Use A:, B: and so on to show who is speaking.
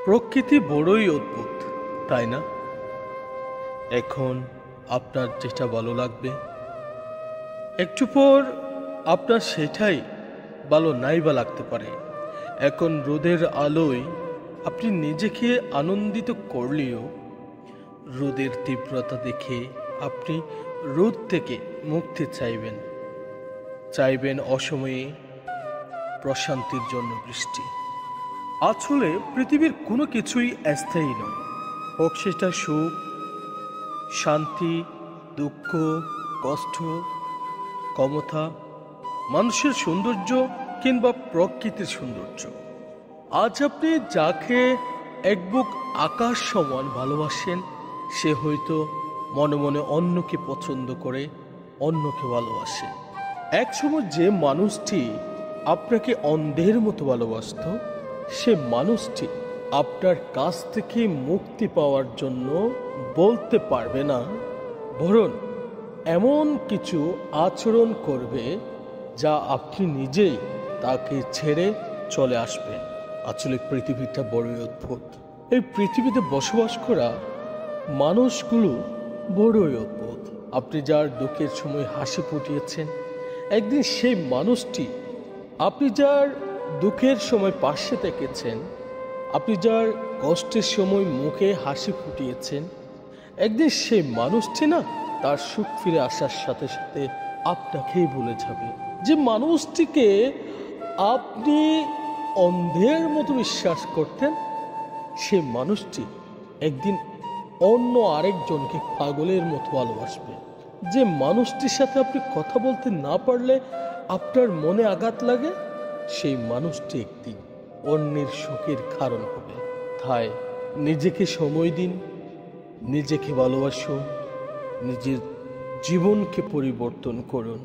A: প্রকৃতি বড়ই অদ্ভুত, তাই না? এখন আপনার যেটা ভালো লাগবে, একটু পর আপনার সেটাই ভালো নাই বা লাগতে পারে। এখন রোদের আলোয় আপনি নিজেকে আনন্দিত করলেও রোদের তীব্রতা দেখে আপনি রোদ থেকে মুক্তি চাইবেন। চাইবেন অসময়ে প্রশান্তির জন্য বৃষ্টি। আসলে পৃথিবীর কোনো কিছুই স্থায়ী নয়, হোক সেটা সুখ, শান্তি, দুঃখ, কষ্ট, ক্ষমতা, মানুষের সৌন্দর্য কিংবা প্রকৃতির সৌন্দর্য। আজ আপনি যাকে এক বুক আকাশ সমান ভালোবাসেন, সে হয়তো মনে মনে অন্যকে পছন্দ করে, অন্যকে ভালোবাসে। একসময় যে মানুষটি আপনাকে অন্ধের মতো ভালোবাসত, সে মানুষটি আপনার কাছ থেকে মুক্তি পাওয়ার জন্য বলতে পারবে না, বরং এমন কিছু আচরণ করবে যা আপনি নিজেই তাকে ছেড়ে চলে আসবেন। আসলে পৃথিবীটা বড়ই অদ্ভুত। এই পৃথিবীতে বসবাস করা মানুষগুলো বড়ই অদ্ভুত। আপনি যার দুঃখের সময় হাসি ফুটিয়েছেন, একদিন সেই মানুষটি, আপনি যার দুঃখের সময় পাশে থেকেছেন, আপনি যার কষ্টের সময় মুখে হাসি ফুটিয়েছেন, একদিন সেই মানুষটি না তার সুখ ফিরে আসার সাথে সাথে আপনাকেই ভুলে যাবে। যে মানুষটিকে আপনি অন্ধের মতো বিশ্বাস করতেন, সে মানুষটি একদিন অন্য আরেকজনকে পাগলের মতো ভালোবাসবে। যে মানুষটির সাথে আপনি কথা বলতে না পারলে আপনার মনে আঘাত লাগে, সেই মানুষটি একদিন অন্যের সুখের কারণ হবে। তাই নিজেকে সময় দিন, নিজেকে ভালোবাসুন, নিজের জীবনকে পরিবর্তন করুন।